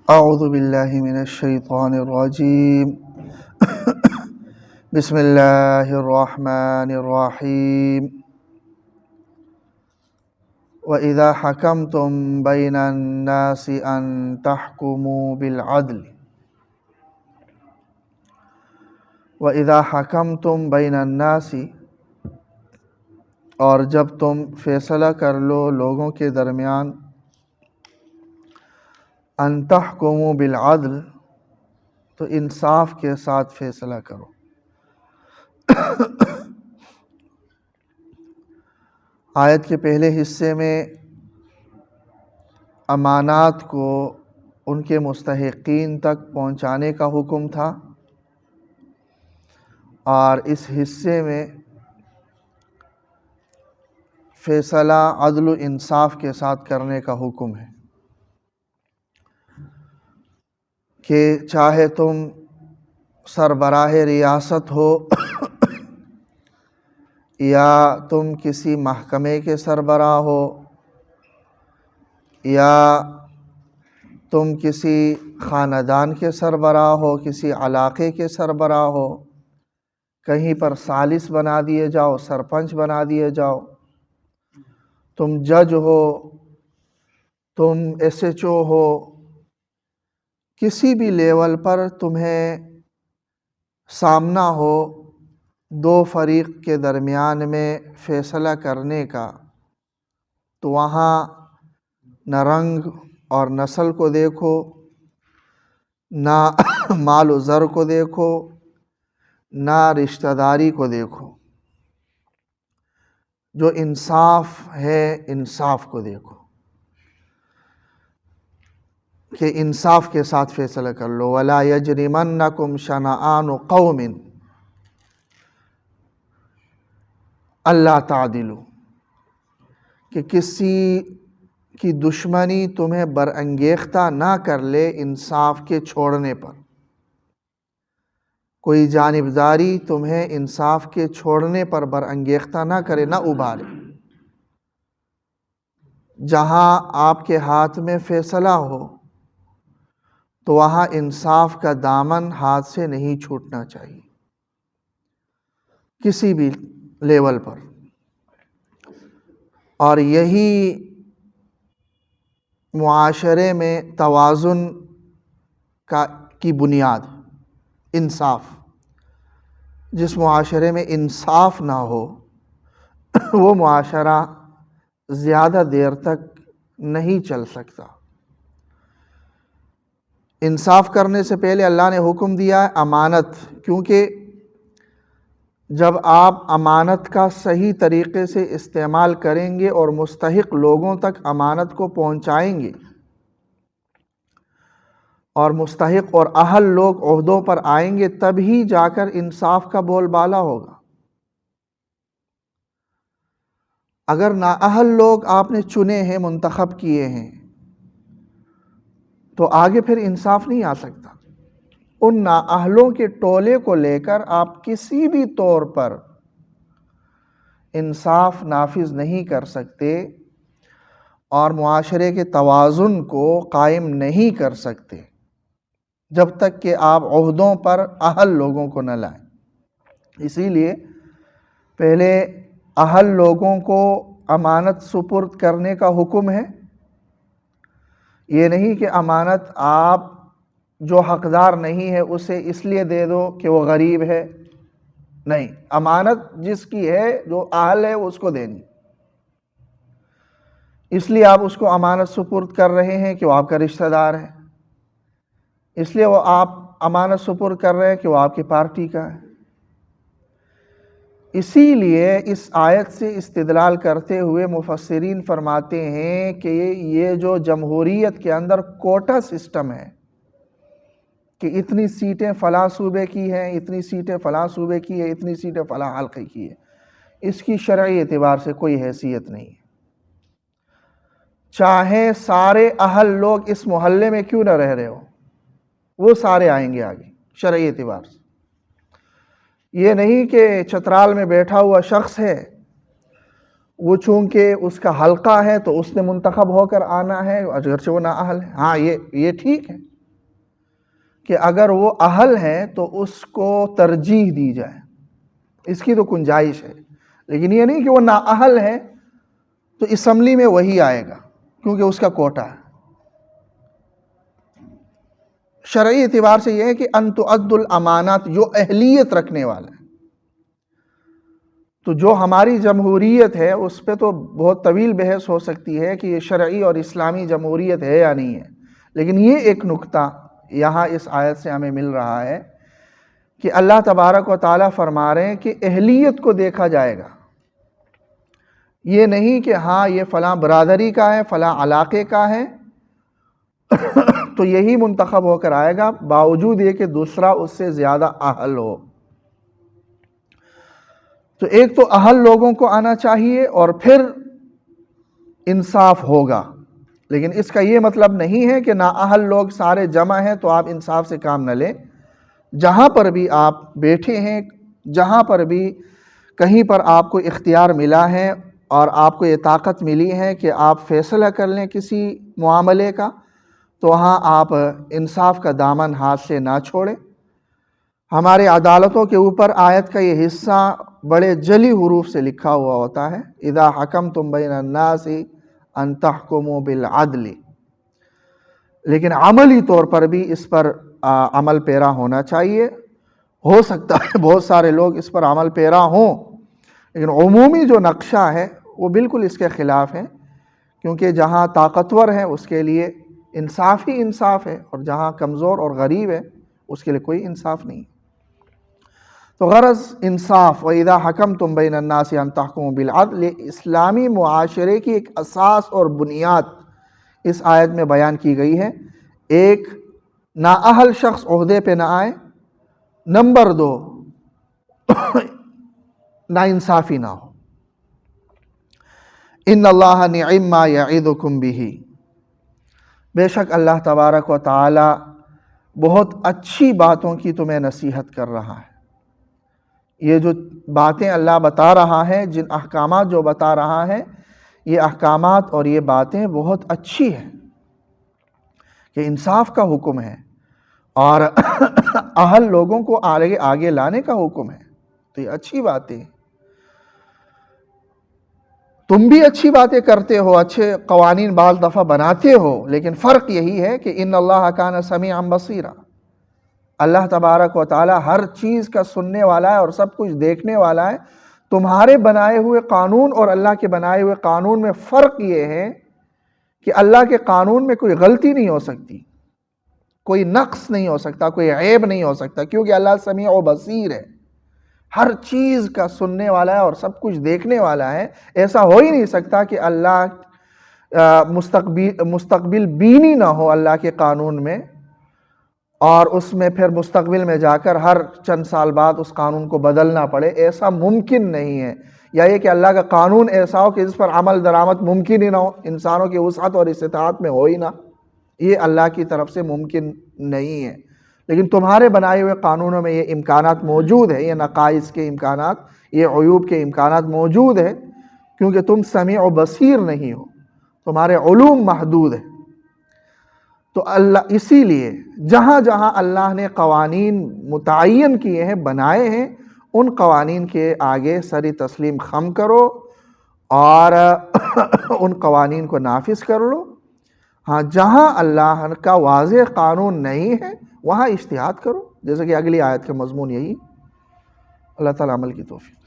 اعوذ باللہ من الشیطان الرجیم بسم اللہ الرحمن الرحیم وَإِذَا حَكَمْتُمْ بَيْنَ النَّاسِ أَن تَحْكُمُوا بِالْعَدْلِ وَإِذَا حَكَمْتُمْ بَيْنَ النَّاسِ، اور جب تم فیصلہ کر لو لوگوں کے درمیان، ان تحکموا بالعدل، تو انصاف کے ساتھ فیصلہ کرو۔ آیت کے پہلے حصے میں امانات کو ان کے مستحقین تک پہنچانے کا حکم تھا، اور اس حصے میں فیصلہ عدل و انصاف کے ساتھ کرنے کا حکم ہے کہ چاہے تم سربراہ ریاست ہو یا تم کسی محکمے کے سربراہ ہو یا تم کسی خاندان کے سربراہ ہو، کسی علاقے کے سربراہ ہو، کہیں پر ثالث بنا دیے جاؤ، سرپنچ بنا دیے جاؤ، تم جج ہو، تم ایس ایچ او ہو، کسی بھی لیول پر تمہیں سامنا ہو دو فریق کے درمیان میں فیصلہ کرنے کا، تو وہاں نہ رنگ اور نسل کو دیکھو، نہ مال و زر کو دیکھو، نہ رشتہ داری کو دیکھو، جو انصاف ہے انصاف کو دیکھو کہ انصاف کے ساتھ فیصلہ کر لو۔ وَلَا يَجْرِمَنَّكُمْ شَنَآنُ قَوْمٍ أَلَّا تَعْدِلُوا، کہ کسی کی دشمنی تمہیں برانگیختہ نہ کر لے انصاف کے چھوڑنے پر، کوئی جانبداری تمہیں انصاف کے چھوڑنے پر برانگیختہ نہ کرے، نہ ابھارے۔ جہاں آپ کے ہاتھ میں فیصلہ ہو تو وہاں انصاف کا دامن ہاتھ سے نہیں چھوٹنا چاہیے کسی بھی لیول پر، اور یہی معاشرے میں توازن کی بنیاد، انصاف۔ جس معاشرے میں انصاف نہ ہو وہ معاشرہ زیادہ دیر تک نہیں چل سکتا۔ انصاف کرنے سے پہلے اللہ نے حکم دیا ہے امانت، کیونکہ جب آپ امانت کا صحیح طریقے سے استعمال کریں گے اور مستحق لوگوں تک امانت کو پہنچائیں گے، اور مستحق اور اہل لوگ عہدوں پر آئیں گے، تب ہی جا کر انصاف کا بول بالا ہوگا۔ اگر نااہل لوگ آپ نے چنے ہیں، منتخب کیے ہیں، تو آگے پھر انصاف نہیں آ سکتا۔ ان نااہلوں کے ٹولے کو لے کر آپ کسی بھی طور پر انصاف نافذ نہیں کر سکتے اور معاشرے کے توازن کو قائم نہیں کر سکتے جب تک کہ آپ عہدوں پر اہل لوگوں کو نہ لائیں۔ اسی لیے پہلے اہل لوگوں کو امانت سپرد کرنے کا حکم ہے۔ یہ نہیں کہ امانت آپ جو حقدار نہیں ہے اسے اس لیے دے دو کہ وہ غریب ہے، نہیں، امانت جس کی ہے، جو اہل ہے، اس کو دینی۔ اس لیے آپ اس کو امانت سپرد کر رہے ہیں کہ وہ آپ کا رشتہ دار ہے، اس لیے وہ آپ امانت سپرد کر رہے ہیں کہ وہ آپ کی پارٹی کا ہے۔ اسی لیے اس آیت سے استدلال کرتے ہوئے مفسرین فرماتے ہیں کہ یہ جو جمہوریت کے اندر کوٹا سسٹم ہے کہ اتنی سیٹیں فلاں صوبے کی ہیں، اتنی سیٹیں فلاں صوبے کی ہے، اتنی سیٹیں فلاں حلقے کی ہے، اس کی شرعی اعتبار سے کوئی حیثیت نہیں ہے۔ چاہے سارے اہل لوگ اس محلے میں کیوں نہ رہ رہے ہو، وہ سارے آئیں گے آگے شرعی اعتبار سے۔ یہ نہیں کہ چترال میں بیٹھا ہوا شخص ہے، وہ چونکہ اس کا حلقہ ہے تو اس نے منتخب ہو کر آنا ہے اگرچہ وہ نااہل ہے۔ ہاں یہ ٹھیک ہے، کہ اگر وہ اہل ہیں تو اس کو ترجیح دی جائے، اس کی تو گنجائش ہے، لیکن یہ نہیں کہ وہ نااہل ہے تو اسمبلی میں وہی آئے گا کیونکہ اس کا کوٹا ہے۔ شرعی اعتبار سے یہ ہے کہ ان تؤد الامانات، جو اہلیت رکھنے والا ہے۔ تو جو ہماری جمہوریت ہے اس پہ تو بہت طویل بحث ہو سکتی ہے کہ یہ شرعی اور اسلامی جمہوریت ہے یا نہیں ہے، لیکن یہ ایک نکتہ یہاں اس آیت سے ہمیں مل رہا ہے کہ اللہ تبارک و تعالیٰ فرما رہے ہیں کہ اہلیت کو دیکھا جائے گا، یہ نہیں کہ ہاں یہ فلاں برادری کا ہے، فلاں علاقے کا ہے تو یہی منتخب ہو کر آئے گا، باوجود یہ کہ دوسرا اس سے زیادہ اہل ہو۔ تو ایک تو اہل لوگوں کو آنا چاہیے اور پھر انصاف ہوگا، لیکن اس کا یہ مطلب نہیں ہے کہ نااہل لوگ سارے جمع ہیں تو آپ انصاف سے کام نہ لیں۔ جہاں پر بھی آپ بیٹھے ہیں، جہاں پر بھی کہیں پر آپ کو اختیار ملا ہے اور آپ کو یہ طاقت ملی ہے کہ آپ فیصلہ کر لیں کسی معاملے کا، تو وہاں آپ انصاف کا دامن ہاتھ سے نہ چھوڑیں۔ ہمارے عدالتوں کے اوپر آیت کا یہ حصہ بڑے جلی حروف سے لکھا ہوا ہوتا ہے، اذا حکمتم بین الناس ان تحکموا بالعدل، لیکن عملی طور پر بھی اس پر عمل پیرا ہونا چاہیے۔ ہو سکتا ہے بہت سارے لوگ اس پر عمل پیرا ہوں، لیکن عمومی جو نقشہ ہے وہ بالکل اس کے خلاف ہے، کیونکہ جہاں طاقتور ہے اس کے لیے انصاف ہی انصاف ہے، اور جہاں کمزور اور غریب ہے اس کے لیے کوئی انصاف نہیں۔ تو غرض انصاف، وَإِذَا حَكَمْتُمْ بَيْنَ النَّاسِ أَن تَحْكُمُوا بِالْعَدْلِ، اسلامی معاشرے کی ایک اساس اور بنیاد اس آیت میں بیان کی گئی ہے۔ ایک، نااہل شخص عہدے پہ نہ آئے، نمبر دو، ناانصافی نہ ہو۔ ان اللہ نعم ما یعظکم بہ، بے شک اللہ تبارک و تعالی بہت اچھی باتوں کی تمہیں نصیحت کر رہا ہے۔ یہ جو باتیں اللہ بتا رہا ہے، جن احکامات جو بتا رہا ہے، یہ احکامات اور یہ باتیں بہت اچھی ہیں، کہ انصاف کا حکم ہے اور اہل لوگوں کو آگے لانے کا حکم ہے، تو یہ اچھی باتیں ہیں۔ تم بھی اچھی باتیں کرتے ہو، اچھے قوانین بعض دفعہ بناتے ہو، لیکن فرق یہی ہے کہ ان اللہ کان سمیعا بصیرا، اللہ تبارک و تعالی ہر چیز کا سننے والا ہے اور سب کچھ دیکھنے والا ہے۔ تمہارے بنائے ہوئے قانون اور اللہ کے بنائے ہوئے قانون میں فرق یہ ہے کہ اللہ کے قانون میں کوئی غلطی نہیں ہو سکتی، کوئی نقص نہیں ہو سکتا، کوئی عیب نہیں ہو سکتا، کیونکہ اللہ سمیع و بصیر ہے، ہر چیز کا سننے والا ہے اور سب کچھ دیکھنے والا ہے۔ ایسا ہو ہی نہیں سکتا کہ اللہ مستقبل بینی نہ ہو اللہ کے قانون میں، اور اس میں پھر مستقبل میں جا کر ہر چند سال بعد اس قانون کو بدلنا پڑے، ایسا ممکن نہیں ہے۔ یا یہ کہ اللہ کا قانون ایسا ہو کہ جس پر عمل درآمد ممکن ہی نہ ہو، انسانوں کی وسعت اور استطاعت میں ہو ہی نہ، یہ اللہ کی طرف سے ممکن نہیں ہے۔ لیکن تمہارے بنائے ہوئے قانونوں میں یہ امکانات موجود ہے، یہ نقائص کے امکانات، یہ عیوب کے امکانات موجود ہے، کیونکہ تم سمیع و بصیر نہیں ہو، تمہارے علوم محدود ہیں۔ تو اللہ اسی لیے جہاں جہاں اللہ نے قوانین متعین کیے ہیں، بنائے ہیں، ان قوانین کے آگے سری تسلیم خم کرو اور ان قوانین کو نافذ کر لو۔ ہاں جہاں اللہ کا واضح قانون نہیں ہے وہاں اجتہاد کرو، جیسا کہ اگلی آیت کا مضمون یہی۔ اللہ تعالیٰ عمل کی توفیق۔